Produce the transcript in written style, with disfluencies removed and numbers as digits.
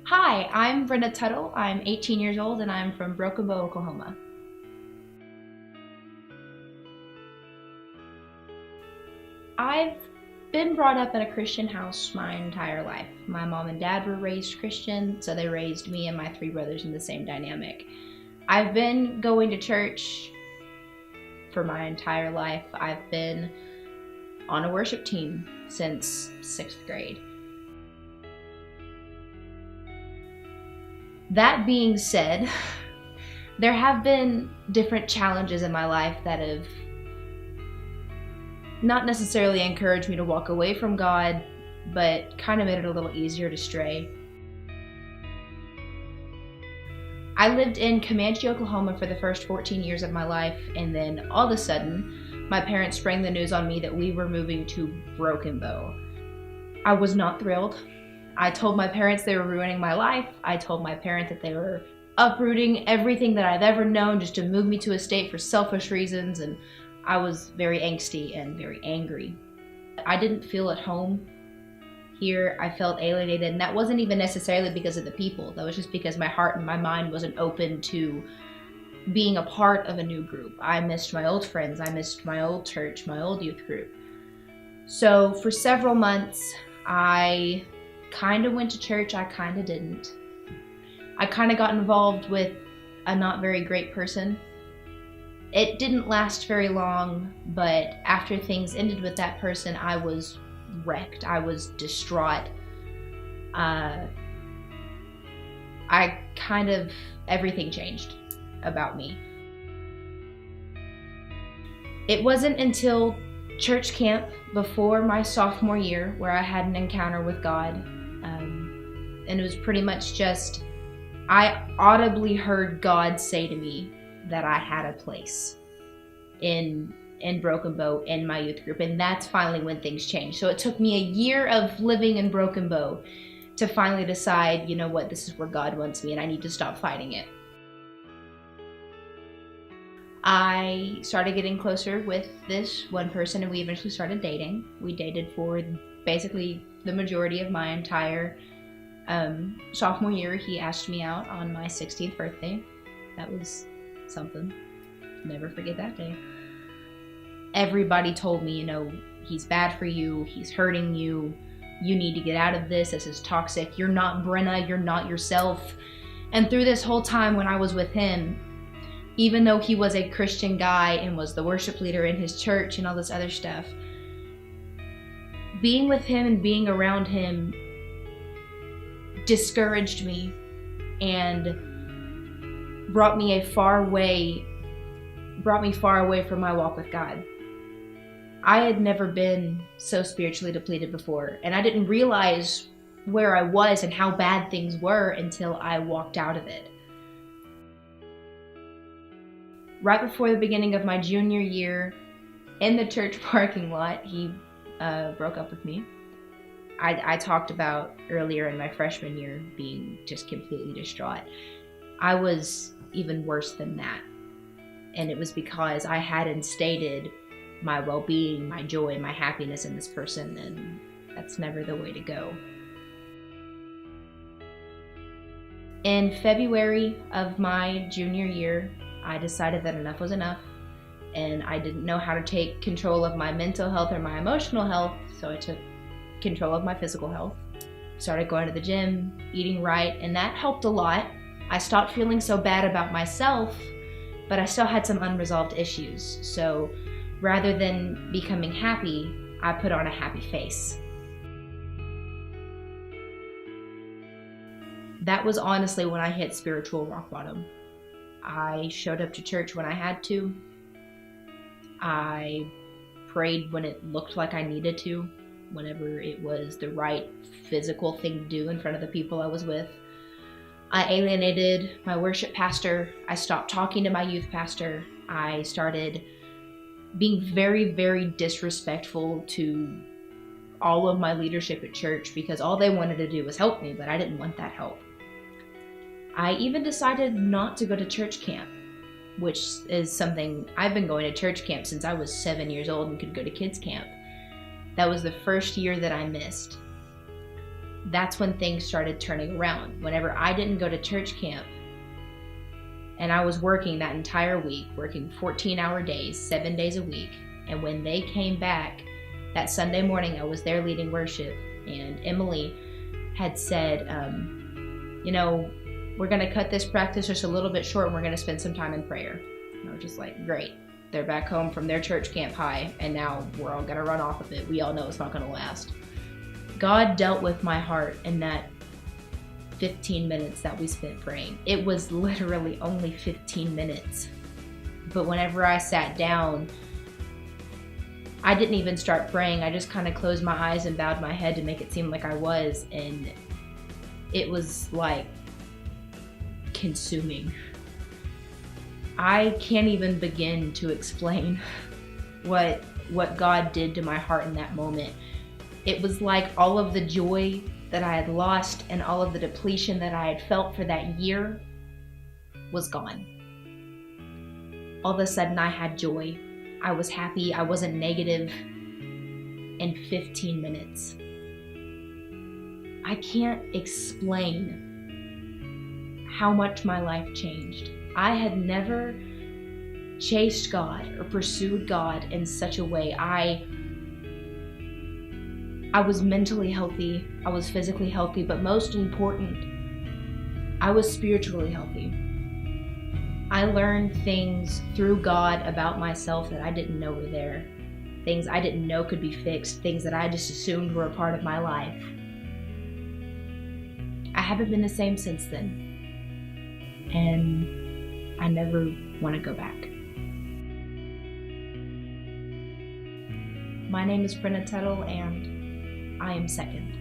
Hi, I'm Brenna Tuttle. I'm 18 years old and I'm from Broken Bow, Oklahoma. I've been brought up in a Christian house my entire life. My mom and dad were raised Christian, so they raised me and my three brothers in the same dynamic. I've been going to church for my entire life. I've been on a worship team since 6th grade. That being said, there have been different challenges in my life that have not necessarily encouraged me to walk away from God, but kind of made it a little easier to stray. I lived in Comanche, Oklahoma for the first 14 years of my life, and then all of a sudden, my parents sprang the news on me that we were moving to Broken Bow. I was not thrilled. I told my parents they were ruining my life. I told my parents that they were uprooting everything that I've ever known just to move me to a state for selfish reasons, and I was very angsty and very angry. I didn't feel at home here. I felt alienated, and that wasn't even necessarily because of the people. That was just because my heart and my mind wasn't open to being a part of a new group. I missed my old friends. I missed my old church, my old youth group. So for several months, I kind of went to church, I kind of didn't. I kind of got involved with a not very great person. It didn't last very long, but after things ended with that person, I was wrecked. I was distraught. Everything changed about me. It wasn't until church camp before my sophomore year where I had an encounter with God. And it was pretty much just, I audibly heard God say to me that I had a place in Broken Bow in my youth group, and that's finally when things changed. So it took me a year of living in Broken Bow to finally decide, you know what, this is where God wants me and I need to stop fighting it. I started getting closer with this one person and we eventually started dating. We dated for basically the majority of my entire sophomore year. He asked me out on my 16th birthday. That was something. Never forget that day. Everybody told me, he's bad for you, he's hurting you, you need to get out of this is toxic, you're not Brenna, you're not yourself. And through this whole time when I was with him, even though he was a Christian guy and was the worship leader in his church and all this other stuff, being with him and being around him discouraged me and brought me far away from my walk with God. I had never been so spiritually depleted before, and I didn't realize where I was and how bad things were until I walked out of it. Right before the beginning of my junior year, in the church parking lot, he broke up with me. I talked about earlier in my freshman year being just completely distraught. I was even worse than that. And it was because I had instated my well-being, my joy, my happiness in this person, and that's never the way to go. In February of my junior year, I decided that enough was enough, and I didn't know how to take control of my mental health or my emotional health, so I took control of my physical health. Started going to the gym, eating right, and that helped a lot. I stopped feeling so bad about myself, but I still had some unresolved issues. So rather than becoming happy, I put on a happy face. That was honestly when I hit spiritual rock bottom. I showed up to church when I had to. I prayed when it looked like I needed to, whenever it was the right physical thing to do in front of the people I was with. I alienated my worship pastor. I stopped talking to my youth pastor. I started being very, very disrespectful to all of my leadership at church because all they wanted to do was help me, but I didn't want that help. I even decided not to go to church camp, which is something I've been going to church camp since I was 7 years old and could go to kids camp. That was the first year that I missed. that's when things started turning around. Whenever I didn't go to church camp, and I was working that entire week, working 14-hour days, 7 days a week. And when they came back that Sunday morning, I was there leading worship, and Emily had said, we're going to cut this practice just a little bit short, and we're going to spend some time in prayer. And I was just like, great. They're back home from their church camp high, and now we're all going to run off of it. We all know it's not going to last. God dealt with my heart in that 15 minutes that we spent praying. It was literally only 15 minutes. But whenever I sat down, I didn't even start praying. I just kind of closed my eyes and bowed my head to make it seem like I was. And it was like consuming. I can't even begin to explain what God did to my heart in that moment. It was like all of the joy that I had lost and all of the depletion that I had felt for that year was gone. All of a sudden I had joy. I was happy. I wasn't negative in 15 minutes. I can't explain how much my life changed. I had never chased God or pursued God in such a way. I was mentally healthy, I was physically healthy, but most important, I was spiritually healthy. I learned things through God about myself that I didn't know were there. Things I didn't know could be fixed, things that I just assumed were a part of my life. I haven't been the same since then. And I never want to go back. My name is Brenna, and I am second.